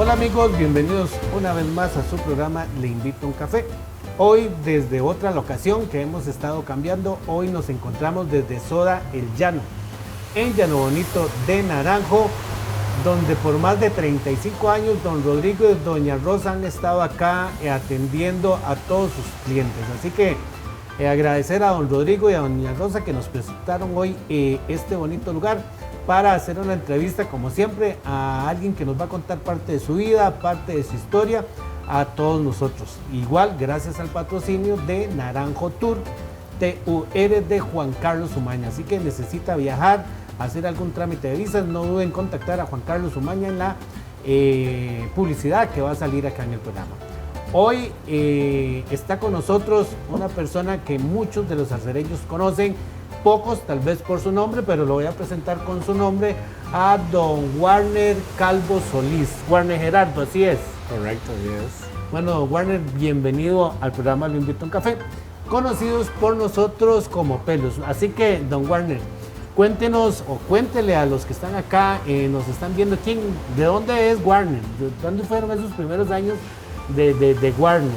Hola amigos, bienvenidos una vez más a su programa Le Invito a un Café. Hoy desde otra locación que hemos estado cambiando, hoy nos encontramos desde Soda El Llano, en Llano Bonito de Naranjo, donde por más de 35 años don Rodrigo y doña Rosa han estado acá atendiendo a todos sus clientes. Así que agradecer a don Rodrigo y a doña Rosa que nos presentaron hoy este bonito lugar para hacer una entrevista, como siempre, a alguien que nos va a contar parte de su vida, parte de su historia, a todos nosotros. Igual, gracias al patrocinio de Naranjo Tour, TUR de Juan Carlos Umaña. Así que necesita viajar, hacer algún trámite de visas, no duden en contactar a Juan Carlos Umaña en la publicidad que va a salir acá en el programa. Hoy está con nosotros una persona que muchos de los salsereños conocen, pocos tal vez por su nombre, pero lo voy a presentar con su nombre, a don Warner Calvo Solís. Warner Gerardo, así es. Correcto, así es. Bueno, don Warner, bienvenido al programa Lo Invito a un Café, conocidos por nosotros como Pelos. Así que, don Warner, cuéntenos o cuéntele a los que están acá, nos están viendo, de dónde es Warner, de dónde fueron esos primeros años de Warner.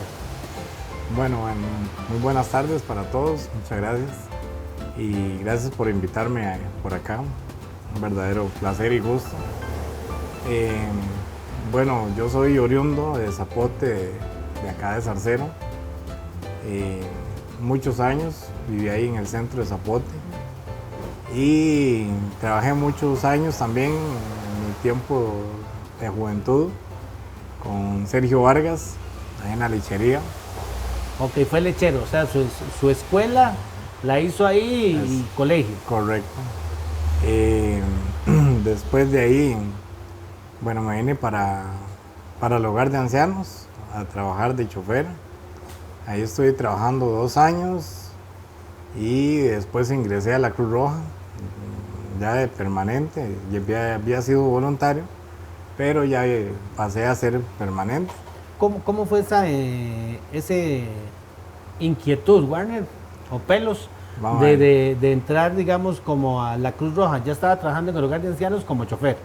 Bueno, muy buenas tardes para todos, muchas gracias. Y gracias por invitarme por acá, un verdadero placer y gusto. Bueno, yo soy oriundo de Zapote, de acá de Zarcero. Muchos años viví ahí en el centro de Zapote y trabajé muchos años también en mi tiempo de juventud con Sergio Vargas, ahí en la lechería. Ok, fue lechero, o sea, su escuela la hizo ahí y colegio. Correcto. Después de ahí, bueno, me vine para el hogar de ancianos a trabajar de chofer. Ahí estuve trabajando 2 años y después ingresé a la Cruz Roja, ya de permanente. Había sido voluntario, pero ya pasé a ser permanente. ¿Cómo fue ese inquietud, Warner, o Pelos, de entrar, digamos, como a la Cruz Roja? Ya estaba trabajando en el hogar de ancianos como chofer.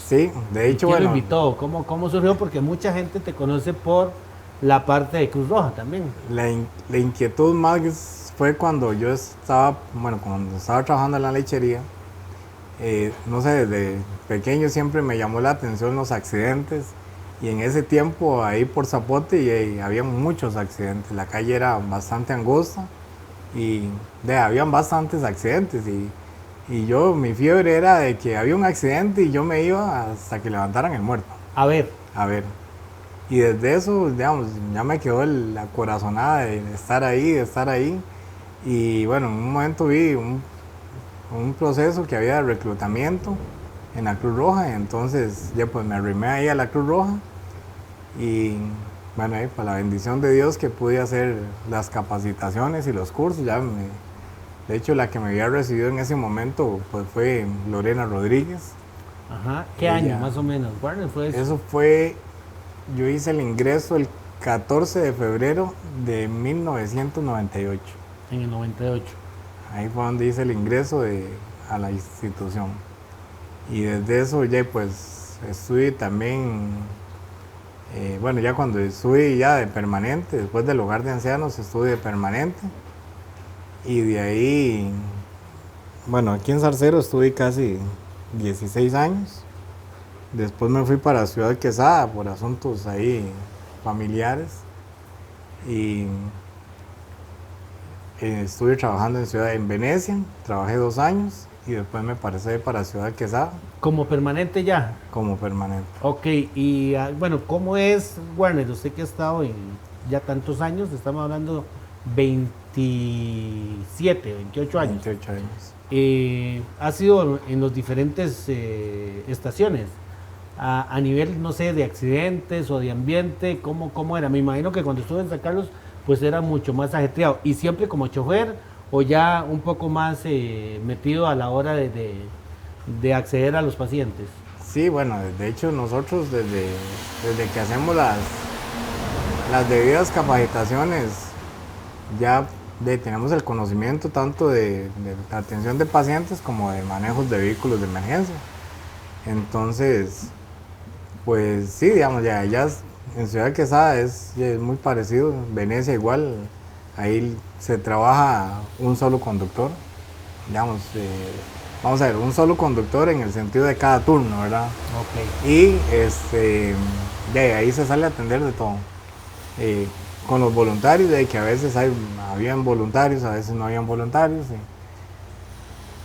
Sí, de hecho, ¿Quién lo invitó? ¿Cómo surgió? Porque mucha gente te conoce por la parte de Cruz Roja también. La inquietud más fue cuando yo estaba, cuando estaba trabajando en la lechería. No sé, desde pequeño siempre me llamó la atención los accidentes. Y en ese tiempo ahí por Zapote había muchos accidentes, la calle era bastante angosta y habían bastantes accidentes y mi fiebre era de que había un accidente y yo me iba hasta que levantaran el muerto. A ver. Y desde eso, digamos, ya me quedó la corazonada de estar ahí. Y bueno, en un momento vi un proceso que había de reclutamiento en la Cruz Roja, y entonces ya pues me arrimé ahí a la Cruz Roja y bueno, ahí, por la bendición de Dios que pude hacer las capacitaciones y los cursos. De hecho, la que me había recibido en ese momento pues fue Lorena Rodríguez. Ajá. ¿Qué año más o menos, Warner, fue eso? Eso fue, yo hice el ingreso el 14 de febrero de 1998. En el 98. Ahí fue donde hice el ingreso a la institución. Y desde eso ya pues estuve también, ya cuando estuve ya de permanente, después del hogar de ancianos estuve de permanente. Y de ahí, aquí en Zarcero estuve casi 16 años. Después me fui para Ciudad Quesada por asuntos ahí familiares. Y estuve trabajando en Venecia, trabajé 2 años. Y después me pasé para Ciudad Quesada. ¿Como permanente ya? Como permanente. Ok, y ¿cómo es, Warner? Usted que ha estado ya tantos años, estamos hablando 27, 28 años. 28 años. Ha sido en los diferentes estaciones, a nivel, no sé, de accidentes o de ambiente, ¿cómo era? Me imagino que cuando estuve en San Carlos, pues era mucho más ajetreado. ¿Y siempre como chofer o ya un poco más metido a la hora de acceder a los pacientes? Sí, bueno, de hecho nosotros desde que hacemos las debidas capacitaciones ya tenemos el conocimiento tanto de atención de pacientes como de manejos de vehículos de emergencia. Entonces, Pues sí, digamos, en Ciudad Quesada ya es muy parecido, Venecia igual, ahí se trabaja un solo conductor, digamos, vamos a ver, un solo conductor en el sentido de cada turno, ¿verdad? Ok. Y de ahí se sale a atender de todo. Con los voluntarios, de que a veces habían voluntarios, a veces no habían voluntarios,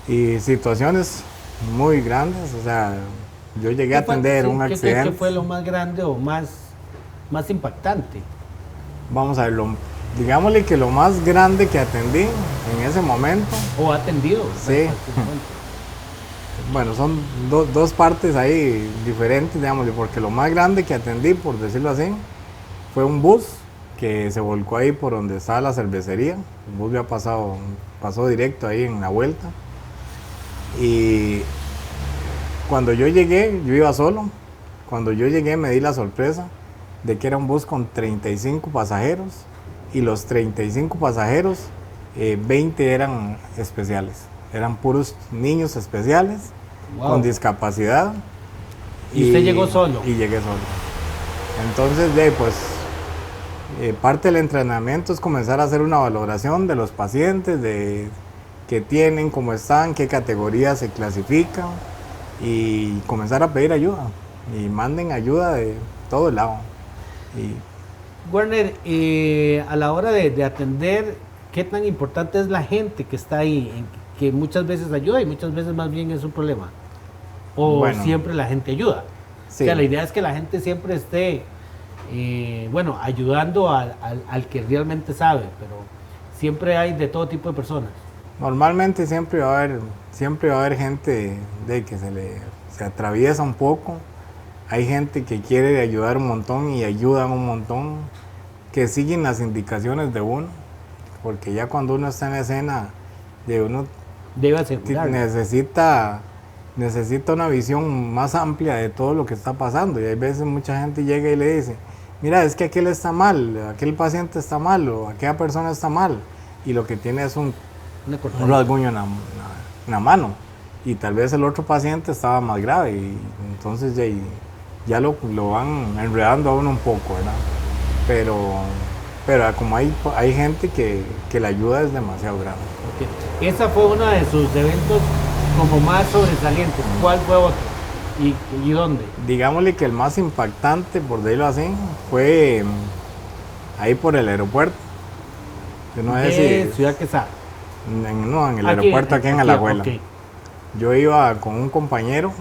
y situaciones muy grandes, o sea, yo llegué a atender un accidente. ¿Qué fue lo más grande o más impactante? Vamos a ver, digámosle que lo más grande que atendí en ese momento. ¿O atendido? Sí. Bueno, son dos partes ahí diferentes, digámosle, porque lo más grande que atendí, por decirlo así, fue un bus que se volcó ahí por donde estaba la cervecería. El bus ya pasó directo ahí en la vuelta. Y cuando yo llegué, yo iba solo. Cuando yo llegué me di la sorpresa de que era un bus con 35 pasajeros y los 35 pasajeros, 20 eran especiales. Eran puros niños especiales, wow, con discapacidad. ¿Y usted llegó solo? Y llegué solo. Entonces, pues, parte del entrenamiento es comenzar a hacer una valoración de los pacientes, de qué tienen, cómo están, qué categorías se clasifican, y comenzar a pedir ayuda. Y manden ayuda de todo el lado. Werner, a la hora de atender, ¿qué tan importante es la gente que está ahí? Que muchas veces ayuda y muchas veces más bien es un problema. ¿O bueno, siempre la gente ayuda? Sí. O sea, la idea es que la gente siempre esté, ayudando al que realmente sabe, pero siempre hay de todo tipo de personas. Normalmente siempre va a haber gente de que se atraviesa un poco. Hay gente que quiere ayudar un montón y ayudan un montón, que siguen las indicaciones de uno, porque ya cuando uno está en escena, uno debe asegurar. necesita una visión más amplia de todo lo que está pasando. Y hay veces mucha gente llega y le dice, mira, es que aquel está mal, aquel paciente está mal, o aquella persona está mal, y lo que tiene es un rasguño en la mano, y tal vez el otro paciente estaba más grave, y entonces ya lo van enredando a uno un poco, ¿verdad? Pero como hay gente que la ayuda es demasiado grande. Okay. Esa fue uno de sus eventos como más sobresalientes. ¿Cuál fue otro? ¿Y dónde? Digámosle que el más impactante, por decirlo así, fue ahí por el aeropuerto. Yo no sé si Ciudad Quesada. En el aeropuerto aquí en Alajuela. Okay. Yo iba con un compañero,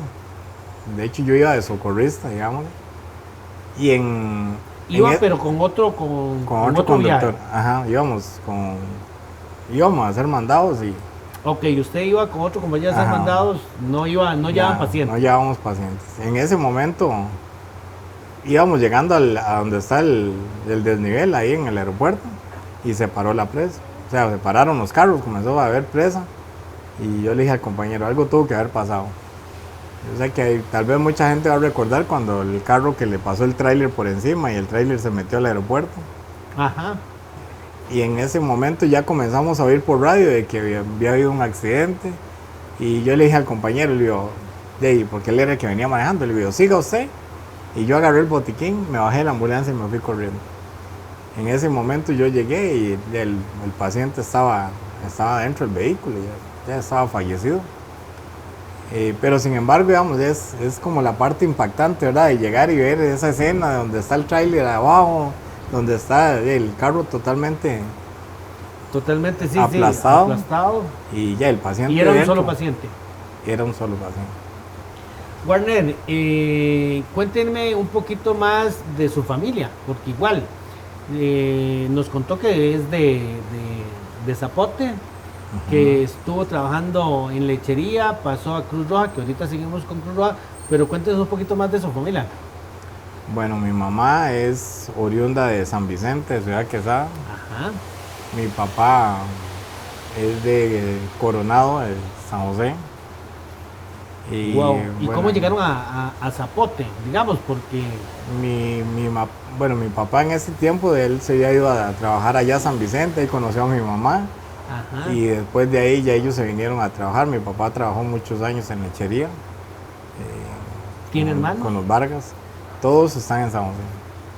de hecho yo iba de socorrista, digámosle. Pero con otro conductor. Viaje. Ajá, íbamos a hacer mandados y... Ok, usted iba con otro compañero a hacer mandados, no llevaban pacientes. No llevábamos pacientes. En ese momento íbamos llegando a donde está el desnivel, ahí en el aeropuerto, y se paró la presa. O sea, se pararon los carros, comenzó a haber presa, y yo le dije al compañero, algo tuvo que haber pasado. Yo sé que tal vez mucha gente va a recordar cuando el carro que le pasó el tráiler por encima y el tráiler se metió al aeropuerto. Ajá. Y en ese momento ya comenzamos a oír por radio de que había habido un accidente. Y yo le dije al compañero, le digo, porque él era el que venía manejando, le digo, siga usted. Y yo agarré el botiquín, me bajé de la ambulancia y me fui corriendo. En ese momento yo llegué y el paciente estaba dentro del vehículo, ya estaba fallecido. Pero sin embargo, digamos, es como la parte impactante, ¿verdad? De llegar y ver esa escena donde está el tráiler abajo, donde está el carro totalmente sí, aplastado. Y ya el paciente. Y era un solo paciente. Era un solo paciente. Werner, cuéntenme un poquito más de su familia, porque igual nos contó que es de Zapote, que estuvo trabajando en lechería, pasó a Cruz Roja, que ahorita seguimos con Cruz Roja, pero cuéntenos un poquito más de su familia. Bueno, mi mamá es oriunda de San Vicente, de Ciudad Quesada. Ajá. Mi papá es de Coronado, de San José. ¿Y cómo llegaron a Zapote, digamos? Porque... mi papá en ese tiempo, él se había ido a trabajar allá a San Vicente, y conoció a mi mamá. Ajá. Y después de ahí ya ellos se vinieron a trabajar. Mi papá trabajó muchos años en lechería. ¿Tiene hermanos? Con los Vargas. Todos están en San José.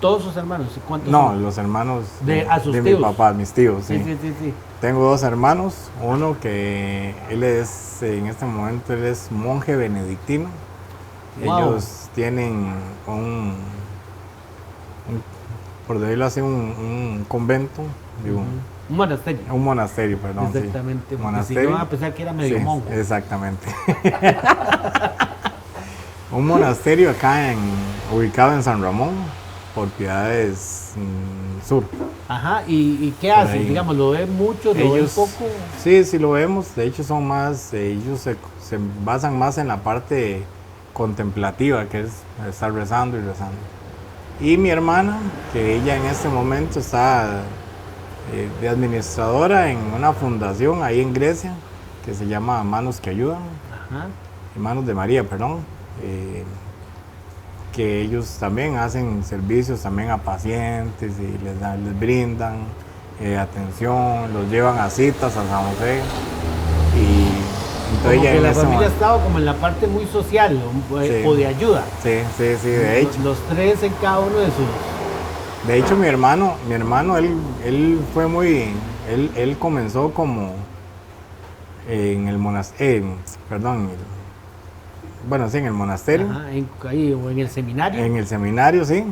¿Todos sus hermanos? ¿Cuántos No, son? los hermanos A sus de tíos. mi papá, mis tíos, sí. Sí. Tengo dos hermanos, uno que él es, en este momento, él es monje benedictino. Wow. Ellos tienen por decirlo así, un convento, digo, Un monasterio. un monasterio, perdón. Exactamente. Sí. Porque Monasterio. si no, van a pensar que era medio Sí, monjo. exactamente. Un monasterio acá ubicado en San Ramón, por Piedades Sur. Ajá, ¿y qué Por hacen? ahí. Digamos, ¿lo ven mucho, lo ven poco? Sí, sí lo vemos. De hecho, son más, ellos se basan más en la parte contemplativa, que es estar rezando y rezando. Y mi hermana, que ella en este momento está de administradora en una fundación ahí en Grecia, que se llama Manos que Ayudan, Ajá. Manos de María, perdón. Que ellos también hacen servicios también a pacientes y les brindan atención, los llevan a citas a San José. Y entonces Como ya que en la ese familia ha momento- estado como en la parte muy social Sí. o de ayuda. Sí, de hecho. Los tres en cada uno de sus... De hecho, mi hermano, él fue muy, él comenzó como en el monasterio, perdón, bueno, sí, en el monasterio. Ajá, ahí, o en el seminario. En el seminario, sí,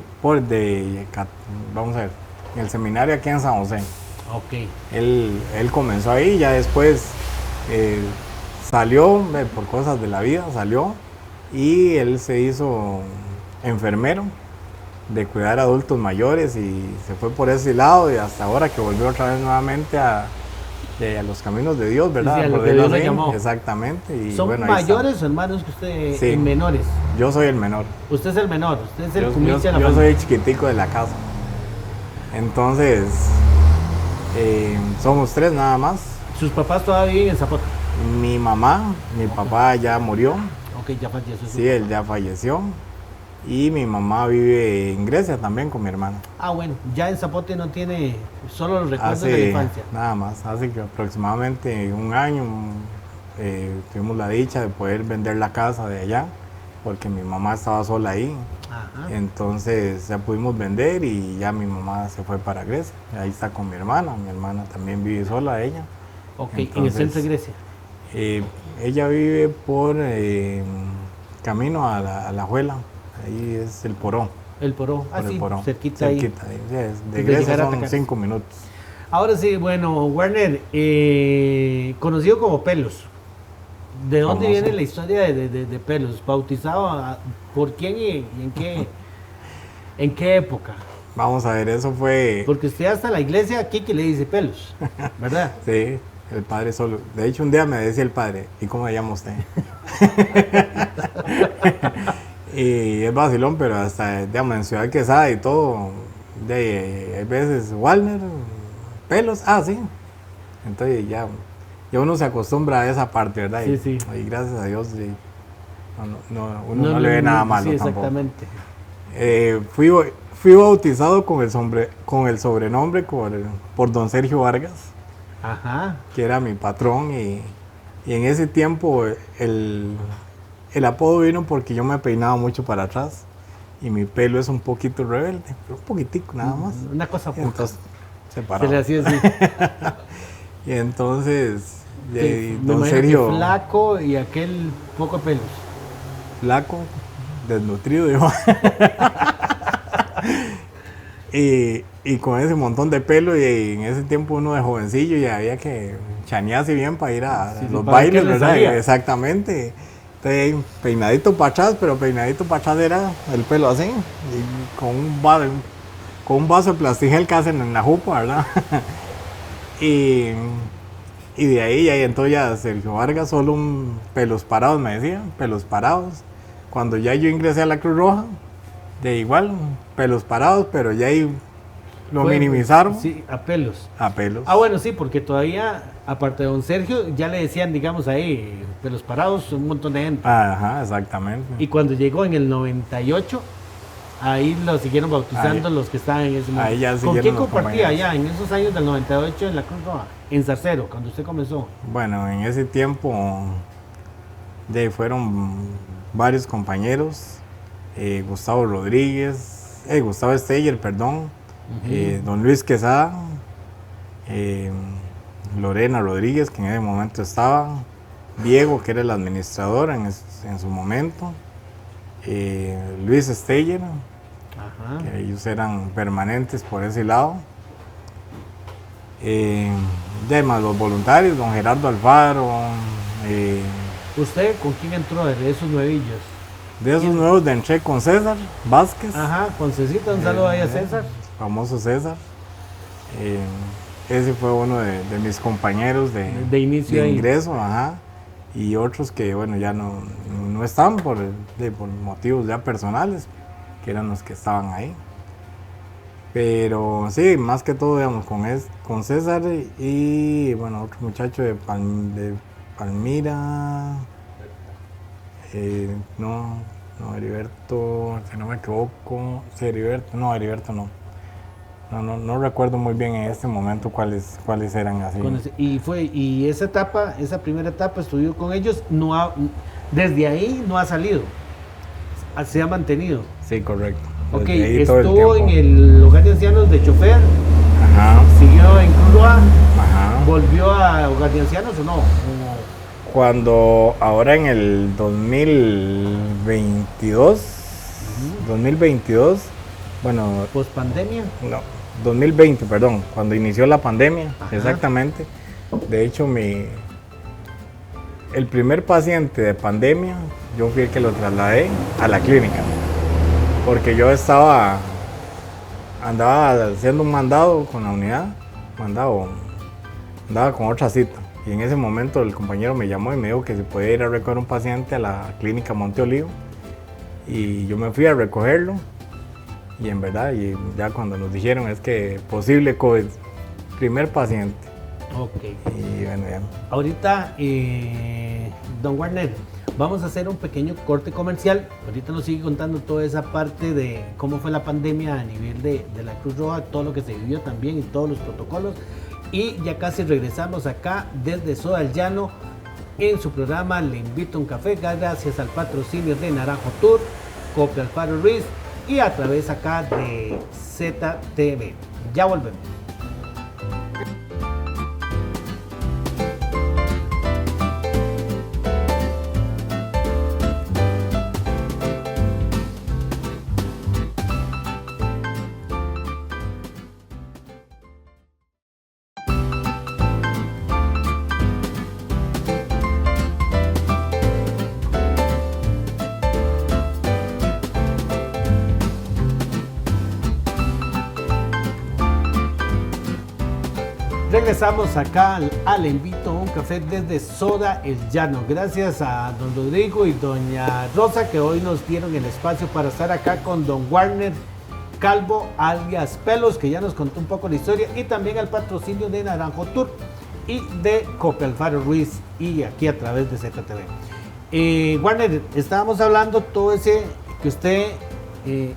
vamos a ver, en el seminario aquí en San José. Ok. Él comenzó ahí, ya después salió, por cosas de la vida, salió y él se hizo enfermero de cuidar a adultos mayores y se fue por ese lado y hasta ahora que volvió otra vez nuevamente a los caminos de Dios, ¿verdad? Sí, a lo Por que decirlo Dios le así. llamó. Exactamente. Y ¿Son bueno, ahí está. mayores o hermanos que usted Sí. menores? Yo soy el menor. Usted es el menor, usted es el Yo cumiche de la soy familia. el chiquitico de la casa. Entonces, somos tres nada más. Sus papás todavía viven en Zapote. Mi mamá, mi papá ya murió, Ok, ya falleció su sí, él ya falleció. Y mi mamá vive en Grecia también con mi hermana. Ah, bueno, ya en Zapote no tiene solo los recuerdos de la Hace infancia. nada más, hace que aproximadamente un año tuvimos la dicha de poder vender la casa de allá, porque mi mamá estaba sola ahí. Ajá. Entonces ya pudimos vender y ya mi mamá se fue para Grecia. Ahí está con mi hermana también vive sola ella. Ok, en el entonces, centro de Grecia. Ella vive por camino a la Juela, ahí es el Poró. El Poró. Ah, Por el sí, Poró. cerquita ahí. De De Grecia llegar a son Tacas. 5 minutos. Ahora sí, bueno, Werner, conocido como Pelos. ¿De dónde Famoso. viene la historia de Pelos? ¿Bautizado por quién y en qué época? Vamos a ver, eso fue, Porque usted hasta la iglesia aquí que le dice Pelos, ¿verdad? sí, el padre solo. De hecho, un día me decía el padre, ¿y cómo se llama usted? Y es vacilón, pero hasta, digamos, en Ciudad Quesada y todo, hay veces, Walner, Pelos, sí. Entonces ya uno se acostumbra a esa parte, ¿verdad? Sí, y, sí. y gracias a Dios, uno no le ve nada malo Sí, tampoco. exactamente. Fui bautizado con el sobrenombre por don Sergio Vargas, Ajá. que era mi patrón, y en ese tiempo el apodo vino porque yo me peinaba mucho para atrás y mi pelo es un poquito rebelde, pero un poquitico nada más. Una cosa Y poca. entonces se Se paraba. le hacía así. Y entonces Me don imagino que Sergio, flaco y aquel poco de pelos. flaco, desnutrido, dijo. Y con ese montón de pelo, y en ese tiempo uno de jovencillo y había que chanearse bien para ir a Sí, sí, los para ver bailes, qué le ¿verdad? salía. Exactamente. Entonces, peinadito para atrás, pero peinadito para atrás era el pelo así, y con un vaso de plastigel que hacen en la jupa, ¿verdad? y de ahí, entonces ya Sergio Vargas, solo pelos parados, me decía, pelos parados. Cuando ya yo ingresé a la Cruz Roja, de igual, pelos parados, pero ya ahí lo minimizaron Sí, a pelos. a pelos. Ah, bueno, sí, porque todavía, aparte de don Sergio, ya le decían, digamos, ahí, pelos parados, un montón de gente. Ajá, exactamente. Y cuando llegó en el 98, ahí lo siguieron bautizando Ahí. los que estaban en ese momento. Ahí ya ¿Con siguieron quién los compartía compañeros. allá en esos años del 98 en la Cruz Roja? En Zarcero, cuando usted comenzó. Bueno, en ese tiempo fueron varios compañeros. Gustavo Rodríguez, Gustavo Steyer, perdón, don Luis Quesada, Lorena Rodríguez, que en ese momento estaba, Diego, que era el administrador en su momento, Luis Steyer, que ellos eran permanentes por ese lado. Además, los voluntarios, don Gerardo Alfaro. ¿Usted con quién entró de esos nuevillos? De esos nuevos entré con César Vázquez. Ajá, con Cecita, un saludo ahí a César. Famoso César. Ese fue uno de mis compañeros de inicio de ingreso, ajá. Y otros que, bueno, ya no estaban por motivos ya personales, que eran los que estaban ahí. Pero sí, más que todo, digamos, con César y, bueno, otro muchacho de Palmira, Heriberto, si no me equivoco, sí, Heriberto no. No recuerdo muy bien en este momento cuáles eran así. Y esa primera etapa estudió con ellos, desde ahí no ha salido, se ha mantenido. Sí, correcto. Ok, estuvo en el hogar de ancianos de chofer, ajá. Siguió en Cruz, ajá. ¿Volvió a hogar de ancianos o no? Cuando ahora en el 2022, bueno... ¿Post-pandemia? No, 2020, perdón, cuando inició la pandemia, ajá. Exactamente. De hecho, el primer paciente de pandemia, yo fui el que lo trasladé a la clínica. Porque yo andaba haciendo un mandado con la unidad, andaba con otra cita. Y en ese momento el compañero me llamó y me dijo que se podía ir a recoger un paciente a la clínica Monte Olivo. Y yo me fui a recogerlo. Y en verdad, y ya cuando nos dijeron es que posible COVID, primer paciente. Ok. Y bueno, ya. Ahorita, don Warner, vamos a hacer un pequeño corte comercial. Ahorita nos sigue contando toda esa parte de cómo fue la pandemia a nivel de la Cruz Roja, todo lo que se vivió también y todos los protocolos. Y ya casi regresamos acá desde Soda el Llano en su programa Le Invito a un Café, gracias al patrocinio de Naranjo Tour, Copia Alfaro Ruiz y a través acá de ZTV. Ya volvemos. Regresamos acá al Invito a un Café desde Soda el Llano. Gracias a don Rodrigo y doña Rosa que hoy nos dieron el espacio para estar acá con don Warner Calvo alias Pelos, que ya nos contó un poco la historia, y también al patrocinio de Naranjo Tour y de Cope Alfaro Ruiz y aquí a través de ZTV. Warner, estábamos hablando todo ese que usted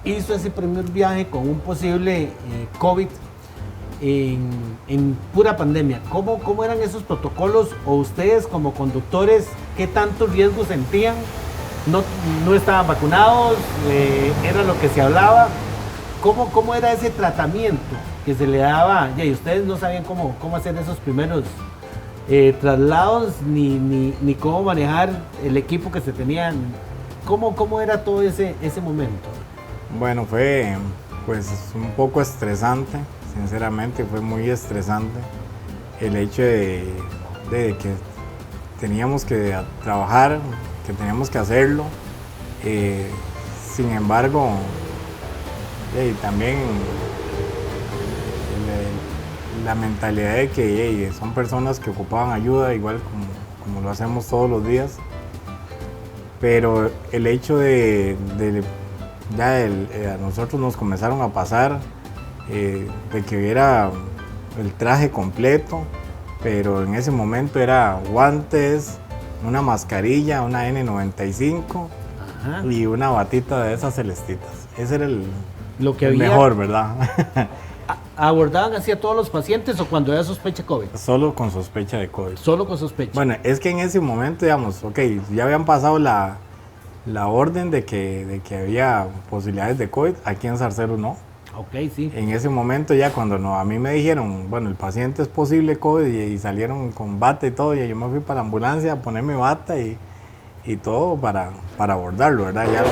hizo ese primer viaje con un posible COVID en pura pandemia. ¿Cómo eran esos protocolos? O ustedes como conductores, ¿qué tanto riesgo sentían? ¿No estaban vacunados? ¿Era lo que se hablaba? ¿Cómo era ese tratamiento que se le daba? Y ustedes no sabían cómo hacer esos primeros traslados, ni cómo manejar el equipo que se tenían. ¿Cómo era todo ese momento? Bueno, fue pues un poco estresante. Sinceramente fue muy estresante el hecho de que teníamos que trabajar, que teníamos que hacerlo. Sin embargo, también la mentalidad de que son personas que ocupaban ayuda, igual como lo hacemos todos los días. Pero el hecho a nosotros nos comenzaron a pasar de que hubiera el traje completo, pero en ese momento era guantes, una mascarilla, una N95 Ajá. y una batita de esas celestitas. Ese era el mejor, ¿verdad? ¿Abordaban así a todos los pacientes o cuando era sospecha COVID? Solo con sospecha de COVID. Solo con sospecha. Bueno, es que en ese momento, digamos, ok, ya habían pasado la orden de que había posibilidades de COVID, aquí en Zarcero no. Ok, sí. En ese momento ya cuando a mí me dijeron, bueno, el paciente es posible COVID y salieron con bata y todo, y yo me fui para la ambulancia a ponerme bata y todo para abordarlo, ¿verdad? Ya,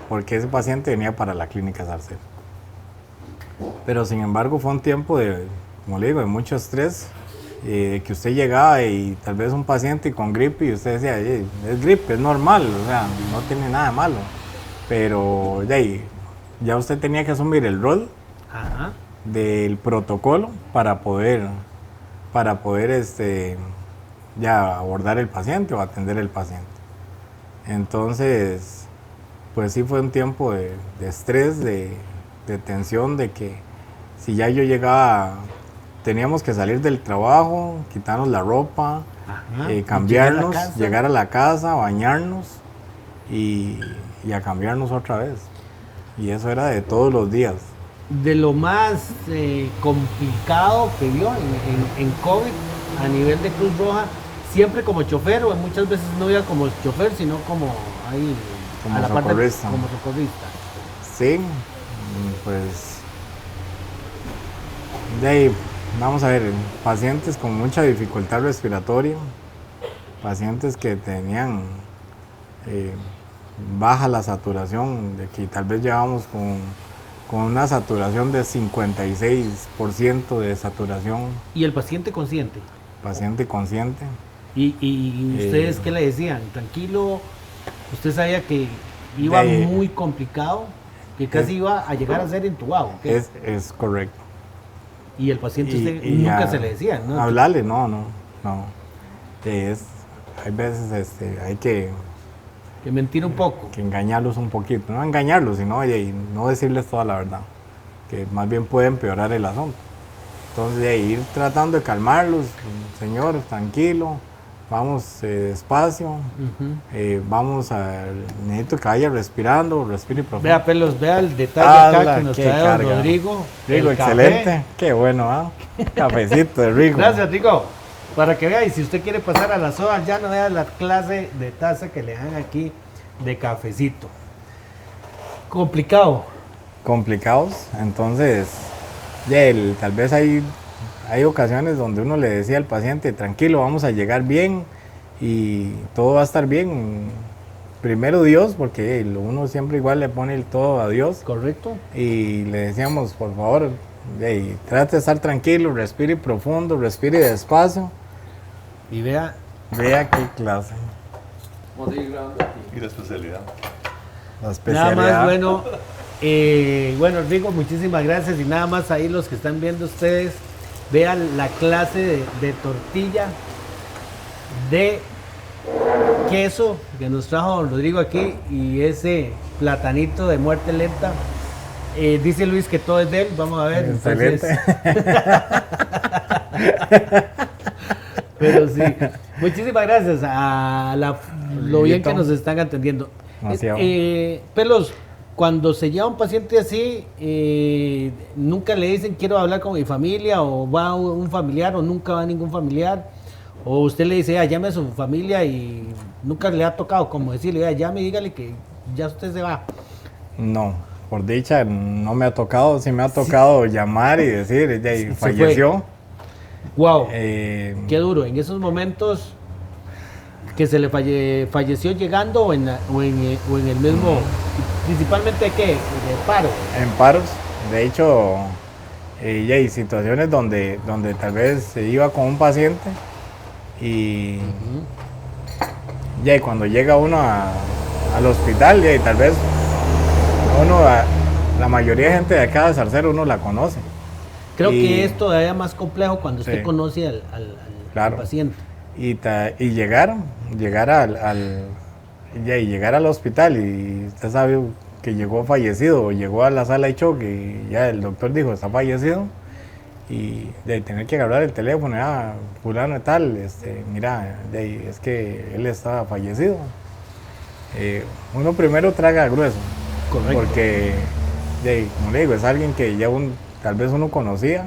porque ese paciente venía para la clínica Zarcero. Pero sin embargo fue un tiempo de, como le digo, de mucho estrés, que usted llegaba y tal vez un paciente con gripe y usted decía, es gripe, es normal, o sea, no tiene nada de malo. Pero de ahí, ya usted tenía que asumir el rol Ajá. del protocolo para poder ya abordar el paciente o atender el paciente. Entonces, pues sí fue un tiempo de estrés, de tensión, de que si ya yo llegaba, teníamos que salir del trabajo, quitarnos la ropa, cambiarnos, llegar a la casa, bañarnos y a cambiarnos otra vez. Y eso era de todos los días. De lo más complicado que vio en COVID a nivel de Cruz Roja, siempre como chofer, o muchas veces no iba como chofer, sino como ahí Como a la socorrista. parte como socorrista. Sí, pues de ahí, vamos a ver, pacientes con mucha dificultad respiratoria, pacientes que tenían baja la saturación, de que tal vez llevamos con una saturación de 56% de saturación, Y el paciente consciente. paciente consciente. ¿Y ustedes qué le decían? Tranquilo, usted sabía que iba muy complicado, que casi iba a llegar a ser entubado. ¿Qué? Es correcto. Y el paciente usted nunca se le decía, ¿no? Hablarle, no. Hay veces hay que mentir un poco. que engañarlos un poquito, no engañarlos, sino no decirles toda la verdad, que más bien puede empeorar el asunto. Entonces, ir tratando de calmarlos, señor, tranquilo, vamos despacio, necesito que vaya respirando, respire profundo. Vea, Pelos, vea el detalle acá que nos trae don Rodrigo. Rigo, excelente, café. Qué bueno, ¿ah? Cafecito de Rigo. Gracias, Rigo. Para que vea, y si usted quiere pasar a la soda, ya no vea la clase de taza que le dan aquí de cafecito. Complicados, entonces, tal vez hay ocasiones donde uno le decía al paciente, tranquilo, vamos a llegar bien y todo va a estar bien. Primero Dios, porque uno siempre igual le pone el todo a Dios. Correcto. Y le decíamos, por favor, trate de estar tranquilo, respire profundo, respire despacio. Y vea qué clase. Y la especialidad. Nada más, bueno, Rigo, muchísimas gracias. Y nada más ahí los que están viendo ustedes, vean la clase de tortilla de queso que nos trajo don Rodrigo aquí y ese platanito de muerte lenta. Dice Luis que todo es de él, vamos a ver. Excelente. Pero sí, muchísimas gracias a lo bien que nos están atendiendo. Pelos, cuando se lleva un paciente así, nunca le dicen quiero hablar con mi familia, o va un familiar, o nunca va ningún familiar, o usted le dice, llame a su familia y nunca le ha tocado como decirle, llame y dígale que ya usted se va. No, por dicha no me ha tocado, sí me ha tocado llamar y decir, ya falleció. Wow, qué duro. En esos momentos que se le falleció llegando o en el mismo, principalmente ¿qué? ¿De paro? En paros, de hecho, hay situaciones donde tal vez se iba con un paciente y cuando llega uno al hospital, tal vez la mayoría de gente de acá de Zarcero uno la conoce. Creo que es todavía más complejo cuando usted conoce al paciente. Y llegar al hospital y usted sabe que llegó fallecido o llegó a la sala de choque y ya el doctor dijo está fallecido y tener que agarrar el teléfono, fulano y tal, mira, es que él está fallecido. Uno primero traga grueso. Correcto. Porque, como le digo, es alguien que ya tal vez uno conocía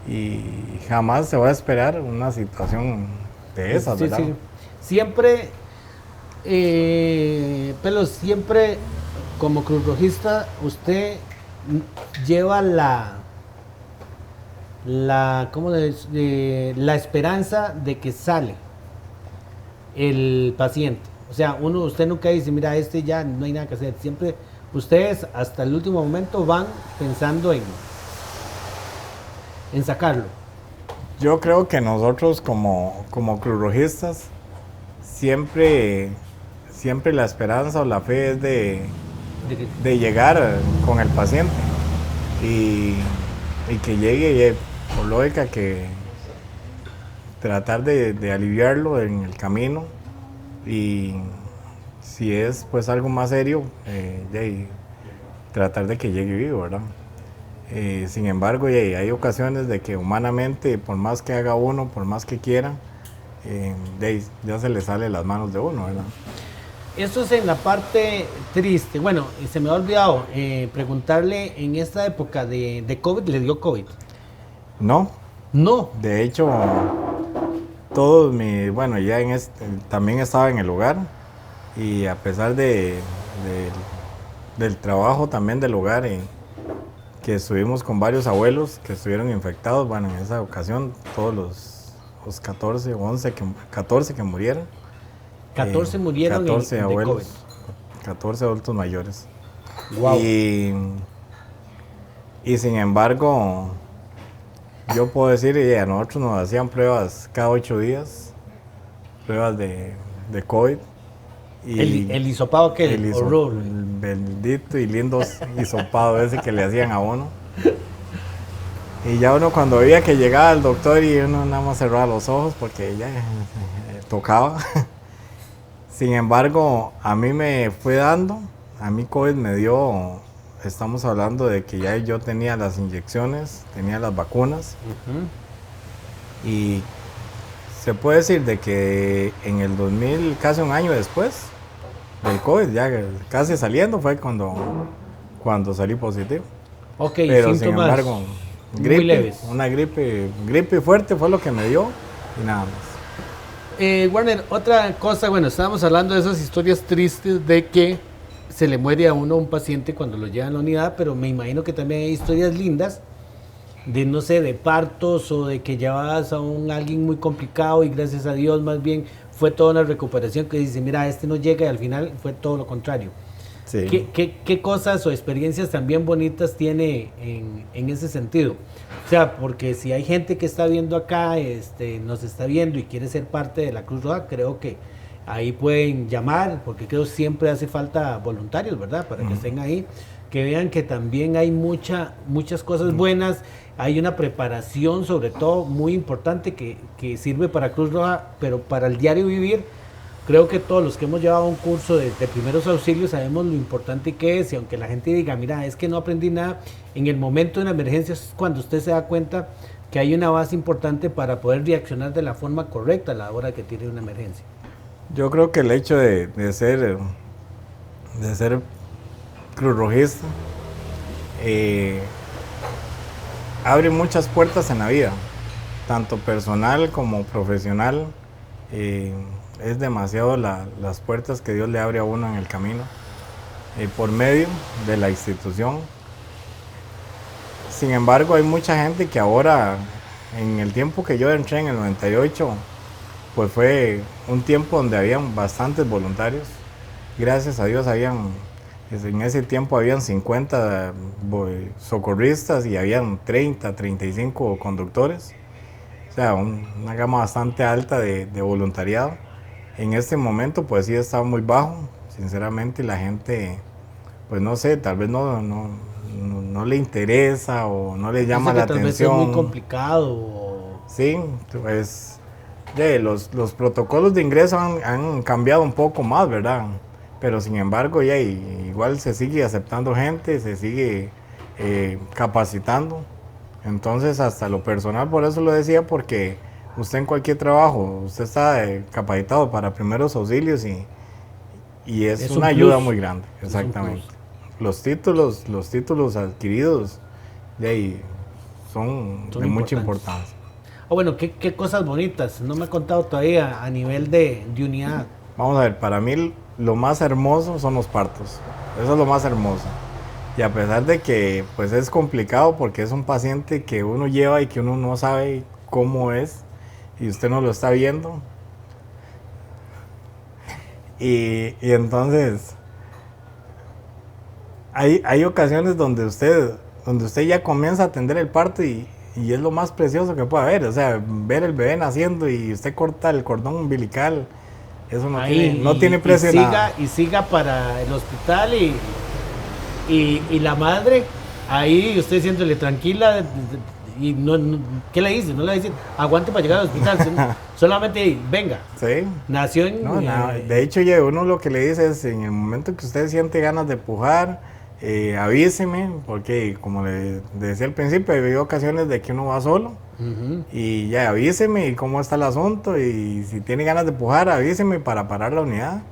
y jamás se va a esperar una situación de esas, ¿verdad? Sí. Siempre Pero siempre como Cruz Rojista usted lleva la esperanza de que sale el paciente. O sea, usted nunca dice, mira, ya no hay nada que hacer. Siempre ustedes hasta el último momento van pensando en sacarlo. Yo creo que nosotros como Cruz Rojistas siempre la esperanza o la fe es de llegar con el paciente y que llegue, por lógica, que tratar de aliviarlo en el camino, y si es pues algo más serio, tratar de que llegue vivo, ¿verdad? Sin embargo, hay ocasiones de que humanamente, por más que haga uno, por más que quiera, ya se le sale las manos de uno, ¿verdad? Eso es en la parte triste. Bueno, se me ha olvidado preguntarle, en esta época de COVID, ¿le dio COVID? No. No. De hecho, bueno, ya también estaba en el hogar, y a pesar del trabajo también del hogar, que estuvimos con varios abuelos que estuvieron infectados, bueno, en esa ocasión todos los 14 o 11, 14 que murieron. 14 murieron 14 abuelos, de COVID. 14 adultos mayores. Wow. Y sin embargo, yo puedo decir, a nosotros nos hacían pruebas cada 8 días, pruebas de COVID. Y el hisopado que el bendito y lindo hisopado ese que le hacían a uno. Y ya uno cuando veía que llegaba el doctor y uno nada más cerraba los ojos porque ya tocaba. Sin embargo, a mí me fue dando, a mí COVID me dio, estamos hablando de que ya yo tenía las inyecciones, tenía las vacunas. Y se puede decir de que en el 2000, casi un año después del COVID, ya casi saliendo, fue cuando salí positivo. Ok, pero sin embargo, muy leves. Una gripe fuerte fue lo que me dio y nada más. Warner, otra cosa, bueno, estábamos hablando de esas historias tristes de que se le muere a uno un paciente cuando lo llevan a la unidad, pero me imagino que también hay historias lindas de, no sé, de partos o de que llevabas a alguien muy complicado y gracias a Dios más bien fue toda una recuperación, que dice, mira, no llega, y al final fue todo lo contrario. Sí. ¿Qué cosas o experiencias también bonitas tiene en ese sentido? O sea, porque si hay gente que está viendo acá, nos está viendo y quiere ser parte de la Cruz Roja, creo que ahí pueden llamar, porque creo siempre hace falta voluntarios, ¿verdad? Para que estén ahí, que vean que también hay muchas cosas buenas, hay una preparación sobre todo muy importante que sirve para Cruz Roja, pero para el diario vivir, creo que todos los que hemos llevado un curso de primeros auxilios sabemos lo importante que es, y aunque la gente diga, mira, es que no aprendí nada, en el momento de una emergencia es cuando usted se da cuenta que hay una base importante para poder reaccionar de la forma correcta a la hora que tiene una emergencia. Yo creo que el hecho de ser Cruz Rojista abre muchas puertas en la vida, tanto personal como profesional. Es demasiado las puertas que Dios le abre a uno en el camino, por medio de la institución. Sin embargo, hay mucha gente que ahora, en el tiempo que yo entré en el 98, pues fue un tiempo donde habían bastantes voluntarios. Gracias a Dios en ese tiempo habían 50 socorristas y habían 30, 35 conductores. O sea, una gama bastante alta de voluntariado. En este momento pues sí está muy bajo, sinceramente la gente, pues no sé, tal vez no le interesa o no le llama la atención. Tal vez es muy complicado. Sí, pues los protocolos de ingreso han cambiado un poco más, ¿verdad? Pero sin embargo igual se sigue aceptando gente, se sigue capacitando. Entonces hasta lo personal, por eso lo decía, porque usted en cualquier trabajo, usted está capacitado para primeros auxilios y es una ayuda muy grande, exactamente. Los títulos adquiridos son de mucha importancia. Bueno, ¿qué cosas bonitas? No me ha contado todavía a nivel de unidad. Vamos a ver, para mí lo más hermoso son los partos. Eso es lo más hermoso. Y a pesar de que pues es complicado porque es un paciente que uno lleva y que uno no sabe cómo es y usted no lo está viendo. Y entonces hay ocasiones donde usted ya comienza a atender el parto y es lo más precioso que puede haber. O sea, ver el bebé naciendo y usted corta el cordón umbilical, eso no tiene precio. Y siga para el hospital y la madre, ahí usted siéntole tranquila y ¿qué le dice? No le dice, aguante para llegar al hospital, solamente venga. Sí. Nació en... de hecho, uno lo que le dice es, en el momento que usted siente ganas de pujar, avíseme, porque como le decía al principio, hay ocasiones de que uno va solo, y ya avíseme y cómo está el asunto, y si tiene ganas de pujar, avíseme para parar la unidad.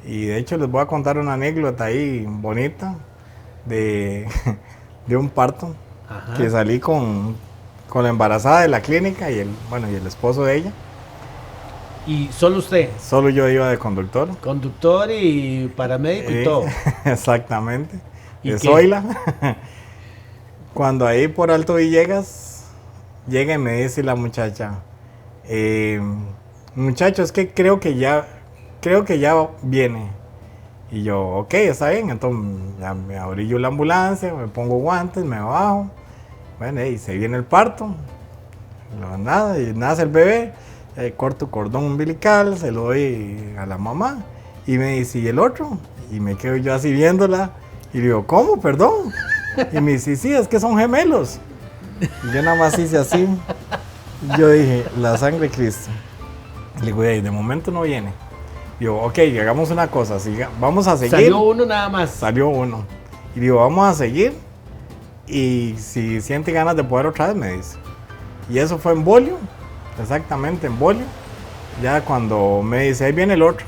Y de hecho les voy a contar una anécdota ahí bonita de un parto. Ajá. Que salí con la embarazada de la clínica y el esposo de ella. ¿Y solo usted? Solo yo iba de conductor. Conductor y paramédico y todo. Exactamente. De Zoila. Cuando ahí por Alto Villegas, llega y me dice la muchacha, muchacho, es que creo que ya viene. Y yo, ok, está bien. Entonces ya me abrí yo la ambulancia, me pongo guantes, me bajo. Bueno, y se viene el parto. Nada, y nace el bebé. Corto cordón umbilical, se lo doy a la mamá. Y me dice, ¿y el otro? Y me quedo yo así viéndola. Y le digo, ¿cómo? Perdón. Y me dice, sí, es que son gemelos. Y yo nada más hice así. Yo dije, la sangre de Cristo. Le digo, de momento no viene. Digo, ok, hagamos una cosa, vamos a seguir. Salió uno nada más. Salió uno. Y digo, vamos a seguir. Y si siente ganas de poder otra vez, me dice. Y eso fue en Bolio, exactamente en Bolio. Ya cuando me dice, ahí viene el otro.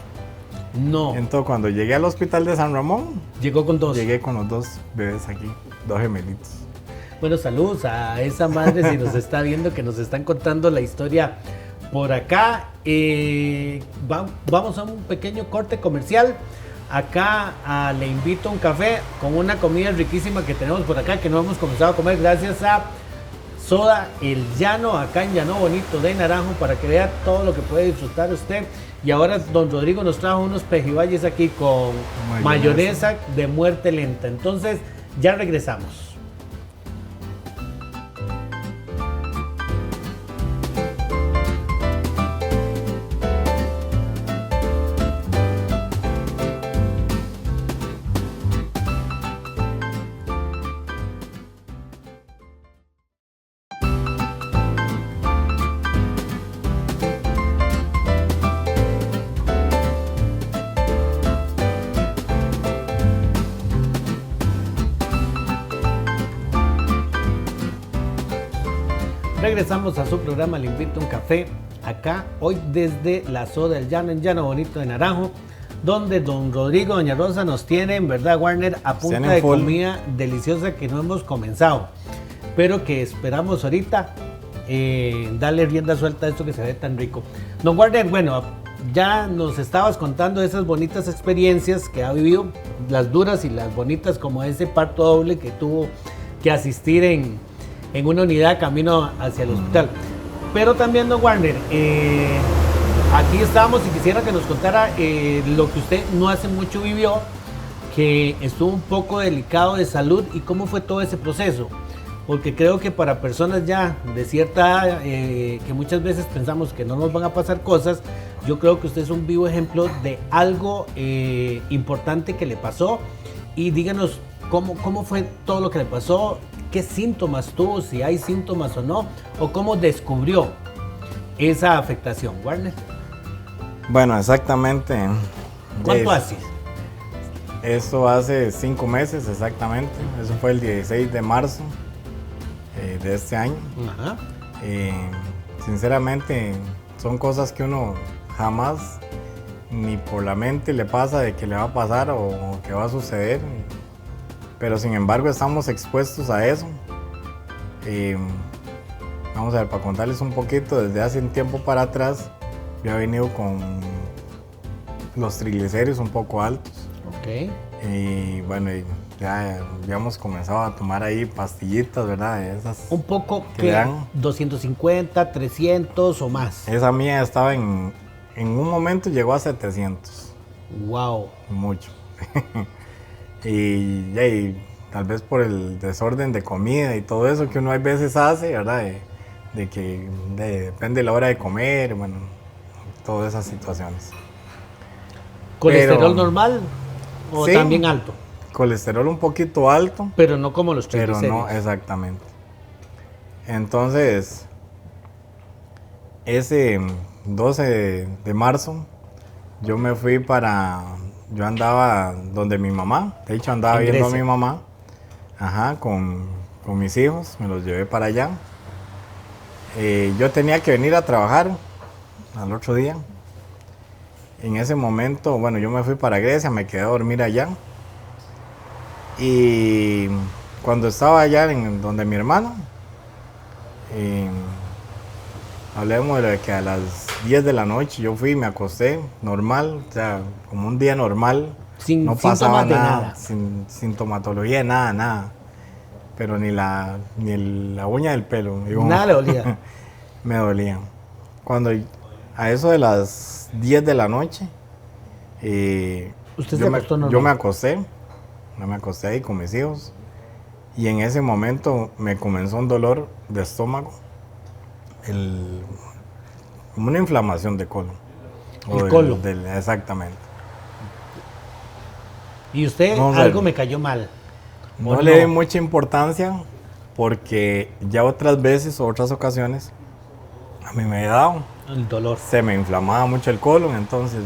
No. Entonces cuando llegué al hospital de San Ramón. Llegó con dos. Llegué con los dos bebés aquí, 2 gemelitos. Bueno, saludos a esa madre si nos está viendo, que nos están contando la historia por acá. Vamos a un pequeño corte comercial. Acá le invito a un café con una comida riquísima que tenemos por acá, que no hemos comenzado a comer gracias a Soda El Llano, acá en Llano Bonito de Naranjo, para que vea todo lo que puede disfrutar usted. Y ahora don Rodrigo nos trajo unos pejibayes aquí con mayonesa de muerte lenta. Entonces ya regresamos. Regresamos a su programa Le Invito a un Café, acá hoy desde la Soda del Llano, en Llano Bonito de Naranjo, donde don Rodrigo, doña Rosa nos tienen, ¿verdad, Warner? A punta de comida deliciosa que no hemos comenzado, pero que esperamos ahorita darle rienda suelta a esto que se ve tan rico. Don Warner, bueno, ya nos estabas contando esas bonitas experiencias que ha vivido, las duras y las bonitas, como ese parto doble que tuvo que asistir en una unidad camino hacia el hospital. Pero también, don Warner, aquí estábamos y quisiera que nos contara lo que usted no hace mucho vivió, que estuvo un poco delicado de salud, y cómo fue todo ese proceso. Porque creo que para personas ya de cierta edad, que muchas veces pensamos que no nos van a pasar cosas, yo creo que usted es un vivo ejemplo de algo importante que le pasó. Y díganos cómo fue todo lo que le pasó, qué síntomas tuvo, si hay síntomas o no, o cómo descubrió esa afectación, Warner. Bueno, exactamente. ¿Cuánto hace? Eso hace 5 meses exactamente. Eso fue el 16 de marzo de este año. Ajá. Sinceramente, son cosas que uno jamás ni por la mente le pasa de que le va a pasar o que va a suceder. Pero sin embargo estamos expuestos a eso. Vamos a ver, para contarles un poquito, desde hace un tiempo para atrás yo he venido los triglicéridos un poco altos. Ok. Y bueno, ya habíamos comenzado a tomar ahí pastillitas, ¿verdad? Esas Un poco que que dan. 250, 300 o más. Esa mía estaba en un momento llegó a 700. Wow. Mucho. y tal vez por el desorden de comida y todo eso que uno a veces hace, ¿verdad? De que depende de la hora de comer, bueno, todas esas situaciones. ¿Colesterol Pero, normal o sí, también alto? Colesterol un poquito alto, Pero no como los pero triglicéridos. no exactamente. Entonces, ese 12 de marzo, yo andaba donde mi mamá, de hecho andaba En viendo a Grecia. mi mamá, con mis hijos, me los llevé para allá. Yo tenía que venir a trabajar al otro día. En ese momento, bueno, yo me fui para Grecia, me quedé a dormir allá. Y cuando estaba allá donde mi hermano, hablemos de que a las 10 de la noche yo fui y me acosté normal, o sea, como un día normal. Sin No pasaba síntomas de nada, nada. sin sintomatología de nada, nada. Pero ni la uña del pelo. Digo, Nada le olía. me dolía. Cuando a eso de las 10 de la noche, ¿Usted se acostó normal? yo me acosté ahí con mis hijos. Y en ese momento me comenzó un dolor de estómago, como una inflamación de colon. El colon. Exactamente. Y usted, No, algo me cayó mal. No le di mucha importancia porque ya otras veces o otras ocasiones a mí me había dado. El dolor. Se me inflamaba mucho el colon, entonces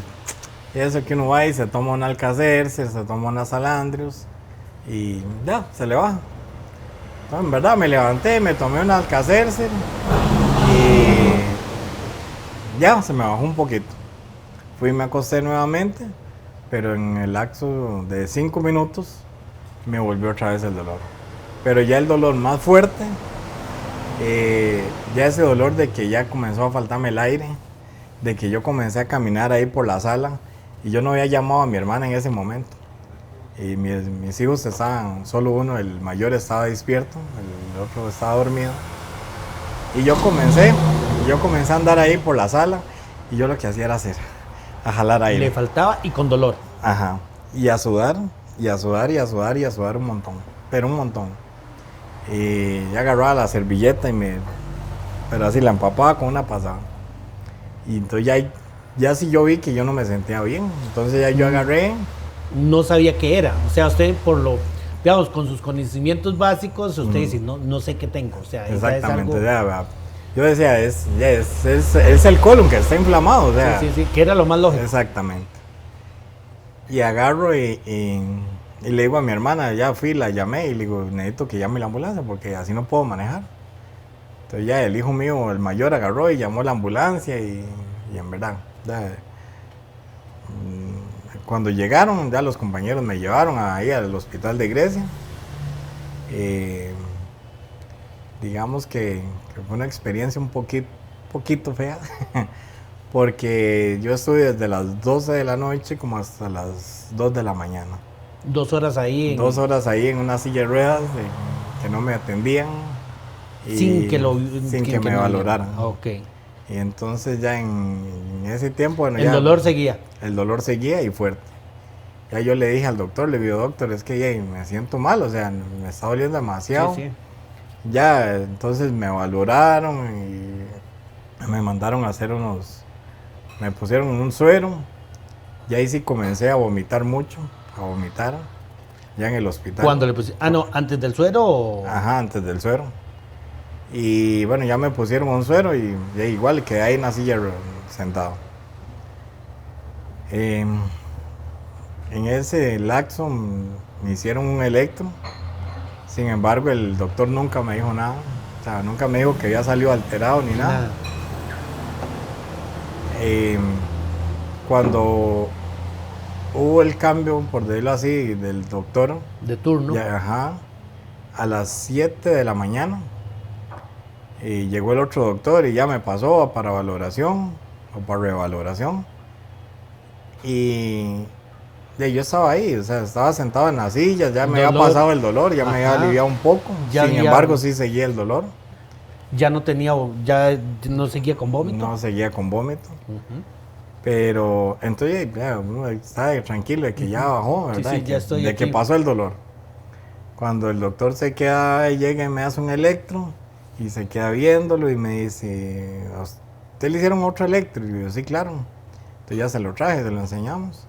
eso que uno va y se toma un Alka-Seltzer, se toma unas Salandrius y ya, se le baja. Entonces, en verdad me levanté, me tomé un Alka-Seltzer y ya, se me bajó un poquito. Fui y me acosté nuevamente, pero en el lapso de 5 minutos me volvió otra vez el dolor. Pero ya el dolor más fuerte, ya ese dolor de que ya comenzó a faltarme el aire, de que yo comencé a caminar ahí por la sala y yo no había llamado a mi hermana en ese momento. Y mis hijos estaban, solo uno, el mayor estaba despierto, el otro estaba dormido. Y yo comencé a andar ahí por la sala y yo lo que hacía era a jalar aire. Le faltaba y con dolor. Ajá. Y a sudar, y a sudar, y a sudar, y a sudar un montón. Pero un montón. Y ya agarraba la servilleta pero así la empapaba con una pasada. Y entonces ya sí yo vi que yo no me sentía bien. Entonces ya yo agarré. No sabía qué era. O sea, usted digamos, con sus conocimientos básicos, usted dice, no sé qué tengo. O sea, Exactamente. Es algo... Yo decía, es el colon que está inflamado. O sea, sí, que era lo más lógico. Exactamente. Y agarro y le digo a mi hermana, ya fui, la llamé y le digo, necesito que llame la ambulancia porque así no puedo manejar. Entonces ya el hijo mío, el mayor, agarró y llamó a la ambulancia y en verdad, cuando llegaron, ya los compañeros me llevaron ahí al hospital de Grecia. Digamos que fue una experiencia un poquito fea, porque yo estuve desde las 12 de la noche como hasta las 2 de la mañana. 2 horas ahí. 2 horas ahí en una silla de ruedas que no me atendían. Sin que me valoraran. Ok. Y entonces ya en ese tiempo... Bueno, el dolor seguía. El dolor seguía y fuerte. Ya yo le dije al doctor, le digo, doctor, es que ya me siento mal, o sea, me está doliendo demasiado. Sí. Ya, entonces me valoraron y me mandaron a hacer me pusieron un suero. Y ahí sí comencé a vomitar mucho, ya en el hospital. ¿Cuándo le pusieron? No, ¿antes del suero o...? Ajá, antes del suero. Y bueno, ya me pusieron un suero y igual quedé ahí en la silla sentado. En ese lapso me hicieron un electro. Sin embargo, el doctor nunca me dijo nada. O sea, nunca me dijo que había salido alterado ni nada. Cuando hubo el cambio, por decirlo así, del doctor. De turno. A las 7 de la mañana. Y llegó el otro doctor y ya me pasó para valoración o para revaloración. Y yo estaba ahí, o sea, estaba sentado en la silla, ya me había Dolor. pasado el dolor, ya me había Ajá. aliviado un poco. Ya Sin había- embargo, sí seguía el dolor, Ya no tenía, ya no seguía con vómito. no seguía con vómito. Ujú. Pero entonces ya uno estaba tranquilo de que ya bajó, Sí, ¿verdad? sí, De ya estoy de que aquí. pasó el dolor. Cuando el doctor se queda, llega y me hace un electro y se queda viéndolo y me dice, ¿a usted le hicieron otro electro? Y yo, sí, claro. Entonces ya se lo traje, se lo enseñamos.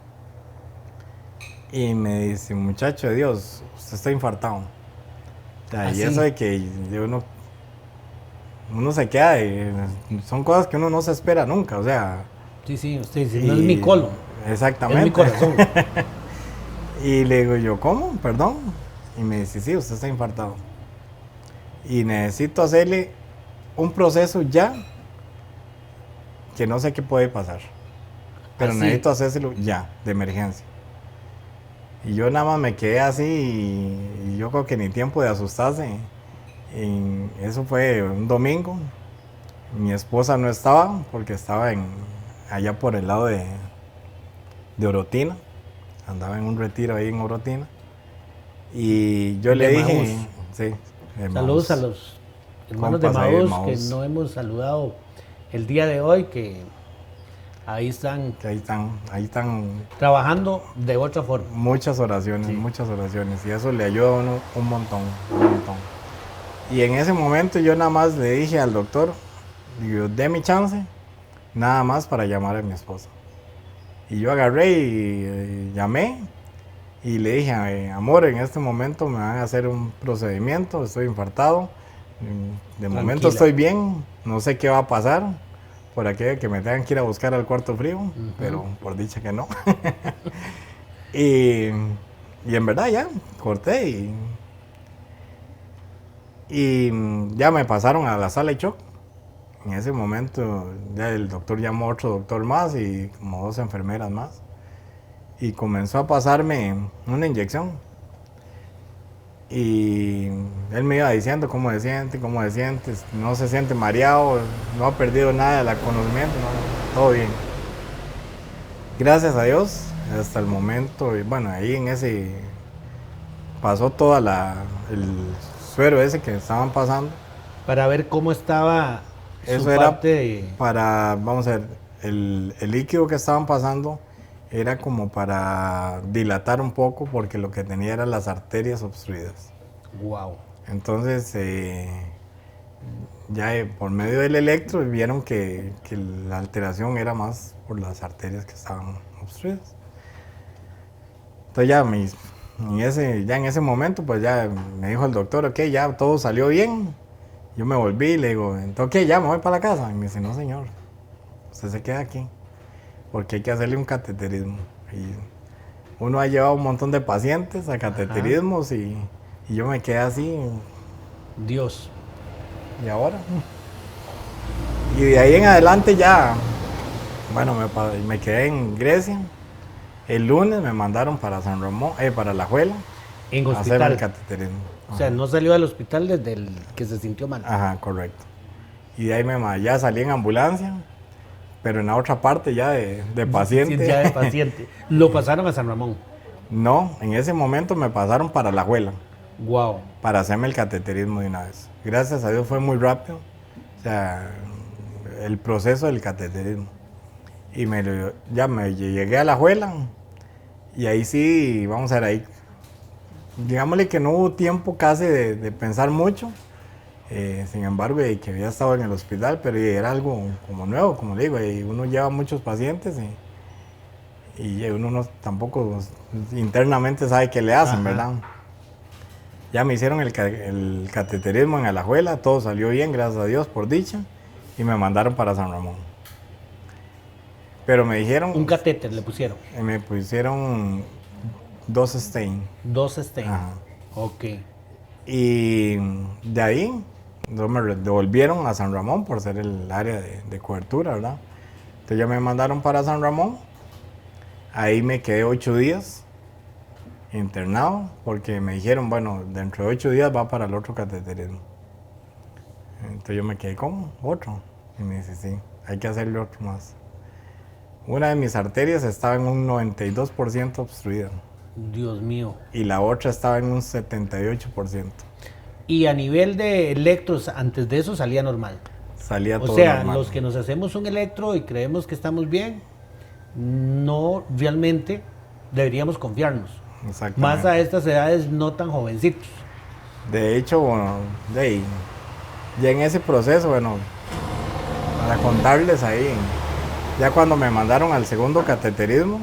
Y me dice, muchacho de Dios, usted está infartado. O sea, y ¿Ah, eso sí? de que uno se queda, son cosas que uno no se espera nunca, o sea. Sí, sí, usted dice, no es mi y- colon, Exactamente. es mi corazón. Y le digo yo, ¿cómo? Perdón. Y me dice, sí, usted está infartado. Y necesito hacerle un proceso ya que no sé qué puede pasar. Pero Así. necesito hacérselo ya, de emergencia. Y yo nada más me quedé así y yo creo que ni tiempo de asustarse. Eso fue un domingo. Mi esposa no estaba porque estaba allá por el lado de Orotina. Andaba en un retiro ahí en Orotina. Y yo le De dije, Maús. sí, de Saludos Maús. a los hermanos de Compas ahí de Maús que Maús. no hemos saludado el día de hoy, que ahí están Que ahí están trabajando de otra forma. muchas oraciones, Sí. muchas oraciones. Y eso le ayuda a uno un montón, un montón. Y en ese momento yo nada más le dije al doctor, digo, dé mi chance, nada más para llamar a mi esposa. Y yo agarré y llamé y le dije, amor, en este momento me van a hacer un procedimiento, estoy infartado, de momento Tranquila. estoy bien, no sé qué va a pasar, por aquello que me tengan que ir a buscar al cuarto frío, pero por dicha que no. y en verdad ya, corté y ya me pasaron a la sala de shock. En ese momento ya el doctor llamó a otro doctor más y como 2 enfermeras más. Y comenzó a pasarme una inyección. Y él me iba diciendo cómo se siente, no se siente mareado, no ha perdido nada del conocimiento, no, todo bien. Gracias a Dios, hasta el momento, y bueno, ahí en ese pasó toda el suero ese que estaban pasando. Para ver cómo estaba Eso su era parte de... para, vamos a ver, el líquido que estaban pasando era como para dilatar un poco porque lo que tenía eran las arterias obstruidas. Wow. Entonces, ya por medio del electro vieron que la alteración era más por las arterias que estaban obstruidas. Entonces ya en ese momento pues ya me dijo el doctor, ok, ya todo salió bien. Yo me volví y le digo, entonces, ok, ya me voy para la casa. Y me dice, no señor, usted se queda aquí porque hay que hacerle un cateterismo. Y uno ha llevado un montón de pacientes a cateterismos y yo me quedé así. Dios. ¿Y ahora? Y de ahí en adelante ya, bueno, me quedé en Grecia. El lunes me mandaron para San Ramón, para La Juela, En a hacer el hospital. cateterismo. O sea, no salió del hospital desde el que se sintió mal. Ajá, correcto. Y de ahí ya salí en ambulancia, pero en la otra parte ya de paciente. Sí, ya de paciente. Lo pasaron a San Ramón. No, en ese momento me pasaron para La Juela, Wow. para hacerme el cateterismo de una vez. Gracias a Dios fue muy rápido, o sea, el proceso del cateterismo. Y ya me llegué a La Juela y ahí sí, vamos a ver, ahí, digámosle que no hubo tiempo casi de pensar mucho. Sin embargo, que había estado en el hospital, pero era algo como nuevo, como digo, y uno lleva muchos pacientes y uno no, tampoco internamente sabe qué le hacen, ¿verdad? Ya me hicieron el cateterismo en Alajuela, todo salió bien, gracias a Dios, por dicha, y me mandaron para San Ramón. Pero me dijeron... Un catéter le pusieron. Me pusieron 2 stain. 2 stents. Ajá. Ok. Y de ahí me devolvieron a San Ramón por ser el área de cobertura, ¿verdad? Entonces ya me mandaron para San Ramón. Ahí me quedé 8 días internado porque me dijeron, bueno, dentro de 8 días va para el otro cateterismo. Entonces yo me quedé con otro. Y me dice, sí, hay que hacerle otro más. Una de mis arterias estaba en un 92% obstruida. Dios mío. Y la otra estaba en un 78%. Y a nivel de electros, antes de eso salía normal. Salía todo O sea, normal. los que nos hacemos un electro y creemos que estamos bien, no realmente deberíamos confiarnos. Exactamente. Más a estas edades no tan jovencitos. De hecho, bueno, ya en ese proceso, bueno, para contarles ahí, ya cuando me mandaron al segundo cateterismo,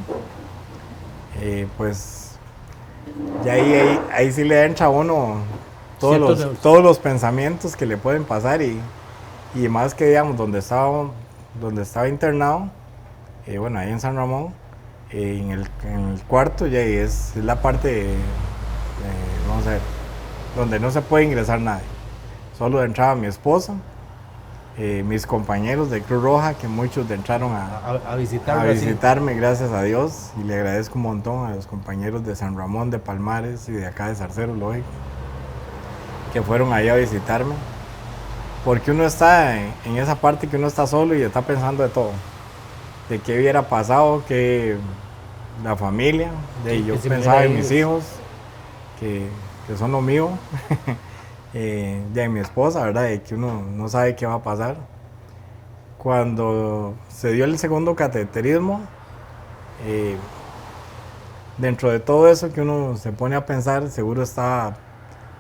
pues ya ahí sí le entra a uno todos los pensamientos que le pueden pasar y más que digamos donde estaba internado, bueno, ahí en San Ramón, en el cuarto ya es la parte, vamos a ver, donde no se puede ingresar nadie. Solo entraba mi esposa, mis compañeros de Cruz Roja, que muchos entraron a visitarme, gracias a Dios, y le agradezco un montón a los compañeros de San Ramón, de Palmares y de acá de Zarcero, lógico, que fueron ahí a visitarme, porque uno está en esa parte que uno está solo y está pensando de todo, de qué hubiera pasado, que la familia, yo pensaba en mis hijos, que son lo mío, de mi esposa, ¿verdad? De que uno no sabe qué va a pasar. Cuando se dio el segundo cateterismo, dentro de todo eso que uno se pone a pensar, seguro estaba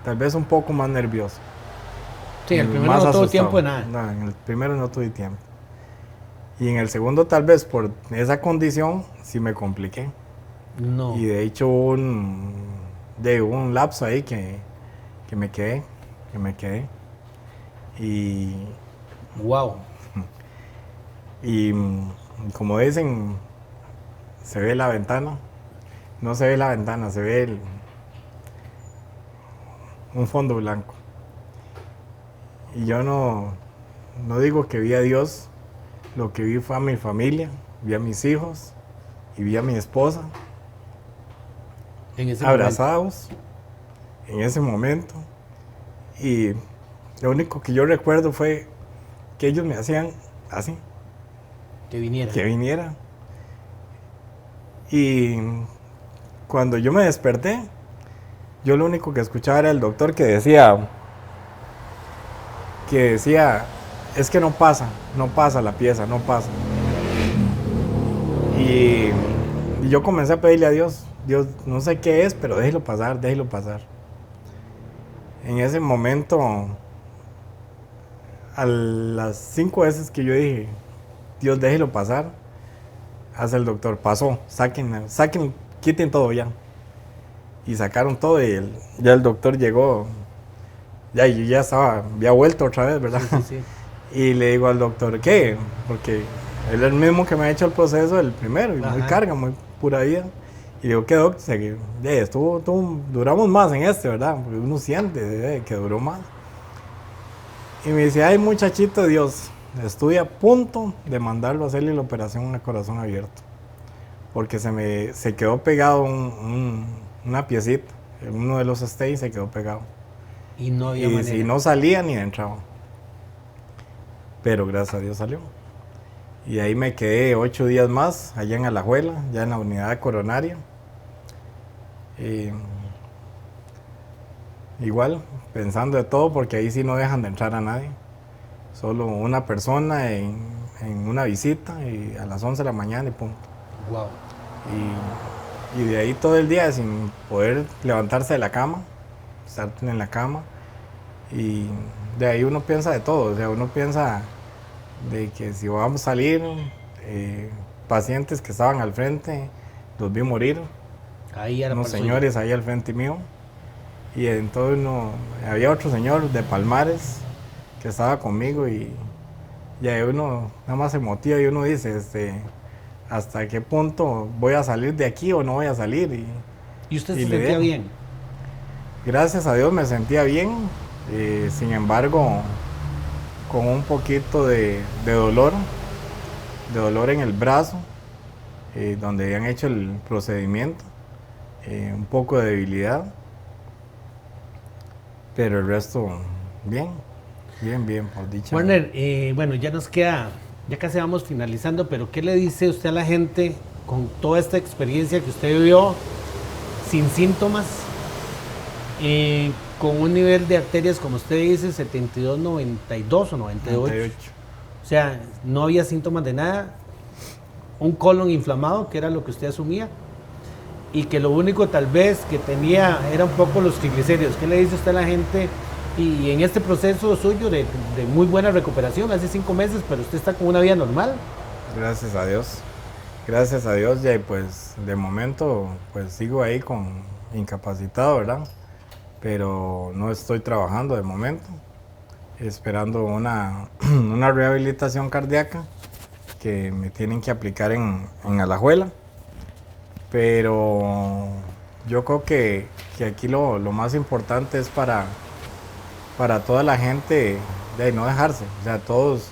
tal vez un poco más nervioso. Sí, el primero no tuvo tiempo de nada. No, en el primero no tuve tiempo. Y en el segundo, tal vez por esa condición, sí me compliqué. No. Y de hecho hubo un lapso ahí que me quedé. Y wow. Y como dicen, se ve la ventana. No se ve la ventana, se ve un fondo blanco. Y yo no digo que vi a Dios, lo que vi fue a mi familia, vi a mis hijos y vi a mi esposa abrazados en ese momento. Y lo único que yo recuerdo fue que ellos me hacían así. Que viniera. Que viniera. Y cuando yo me desperté, yo lo único que escuchaba era el doctor que decía, es que no pasa la pieza, no pasa. Y yo comencé a pedirle a Dios, no sé qué es, pero déjelo pasar. En ese momento, a las 5 veces que yo dije, Dios, déjelo pasar, hace el doctor, pasó, saquen, quiten todo ya. Y sacaron todo y ya el doctor llegó, ya yo ya había vuelto otra vez, ¿verdad? Sí. Y le digo al doctor, ¿qué? Porque él es el mismo que me ha hecho el proceso el primero, y muy carga, muy pura vida. Y digo, ¿qué doctor? Duramos más en ¿verdad? Porque uno siente que duró más. Y me dice, ay muchachito Dios, estuve a punto de mandarlo a hacerle la operación a corazón abierto. Porque se quedó pegado una piecita, en uno de los stays se quedó pegado. Y no había manera. Si no salía ni entraba. Pero gracias a Dios salió. Y ahí me quedé 8 días más, allá en Alajuela, ya en la unidad coronaria. Igual, pensando de todo, porque ahí sí no dejan de entrar a nadie. Solo una persona en una visita y a las 11 de la mañana y punto. Wow. Y de ahí todo el día sin poder levantarse de la cama, estar en la cama. Y de ahí uno piensa de todo, o sea, uno piensa de que si vamos a salir, pacientes que estaban al frente, los vi morir. Ahí era unos señores ahí al frente mío. Y entonces había otro señor de Palmares que estaba conmigo y ahí uno nada más se motiva y uno dice, ¿hasta qué punto voy a salir de aquí o no voy a salir? ¿Y usted se sentía bien? Gracias a Dios me sentía bien, sin embargo, con un poquito de dolor en el brazo, donde habían hecho el procedimiento, un poco de debilidad, pero el resto bien, por dicha. Werner, bueno, ya nos queda Ya casi vamos finalizando, pero ¿qué le dice usted a la gente con toda esta experiencia que usted vivió, sin síntomas, con un nivel de arterias, como usted dice, 72, 92 o 98? O sea, no había síntomas de nada, un colon inflamado, que era lo que usted asumía, y que lo único tal vez que tenía era un poco los triglicéridos. ¿Qué le dice usted a la gente? Y en este proceso suyo de muy buena recuperación, hace 5 meses, pero usted está con una vida normal. Gracias a Dios. Gracias a Dios, ya pues de momento pues sigo ahí incapacitado, ¿verdad? Pero no estoy trabajando de momento, esperando una rehabilitación cardíaca que me tienen que aplicar en Alajuela. Pero yo creo que aquí lo más importante es para toda la gente de no dejarse. O sea, todos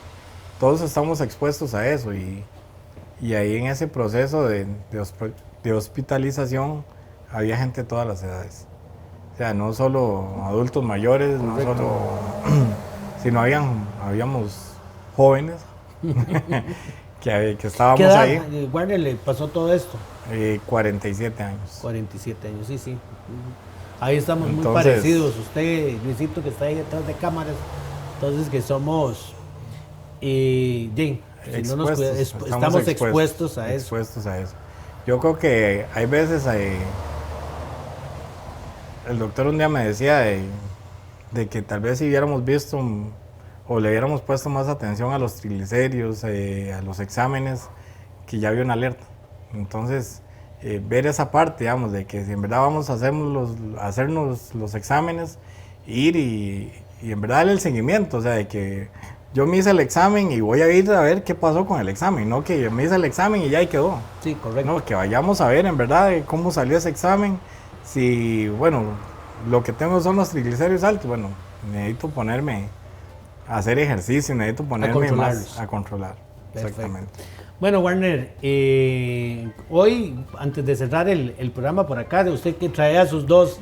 estamos expuestos a eso y ahí en ese proceso de hospitalización había gente de todas las edades. O sea, no solo adultos mayores, no solo, sino habíamos jóvenes que estábamos ¿Qué edad, ahí. Warner, le pasó todo esto? 47 años. 47 años, sí. Ahí estamos muy Entonces, parecidos. Usted, Luisito, que está ahí detrás de cámaras, entonces que somos, estamos expuestos a eso. Yo creo que hay veces, el doctor un día me decía de que tal vez si hubiéramos visto o le hubiéramos puesto más atención a los triglicéridos, a los exámenes, que ya había una alerta. Entonces, ver esa parte, digamos, de que si en verdad vamos a hacernos los exámenes, ir y en verdad darle el seguimiento, o sea, de que yo me hice el examen y voy a ir a ver qué pasó con el examen, no que yo me hice el examen y ya ahí quedó. Sí, correcto. No, que vayamos a ver en verdad cómo salió ese examen, si, bueno, lo que tengo son los triglicéridos altos, bueno, necesito ponerme a hacer ejercicio, necesito ponerme más a controlar. Exactamente. Bueno, Warner, hoy, antes de cerrar el programa por acá, de usted que trae a sus dos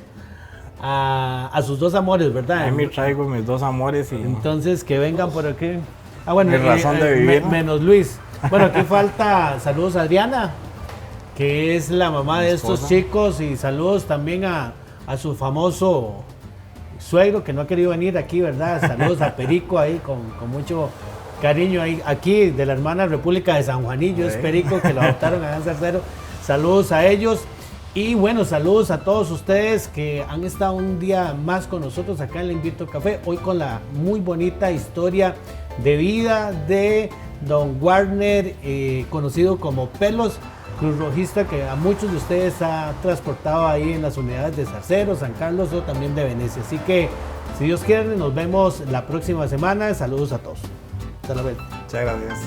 amores, ¿verdad? A mí traigo mis dos amores y... Entonces, que vengan por aquí. Ah, bueno, mi razón de vivir. Menos Luis. Bueno, aquí falta, saludos a Adriana, que es la mamá de estos chicos, y saludos también a su famoso suegro, que no ha querido venir aquí, ¿verdad? Saludos a Perico ahí, con mucho cariño ahí, aquí de la hermana República de San Juanillo, es Perico, que lo adoptaron a Zarcero. Saludos a ellos. Y bueno, saludos a todos ustedes que han estado un día más con nosotros acá en Le Invito Café, hoy con la muy bonita historia de vida de don Warner, conocido como Pelos, cruzrojista, que a muchos de ustedes ha transportado ahí en las unidades de Zarcero, San Carlos o también de Venecia. Así que, si Dios quiere, nos vemos la próxima semana. Saludos a todos. Hasta luego. Muchas gracias.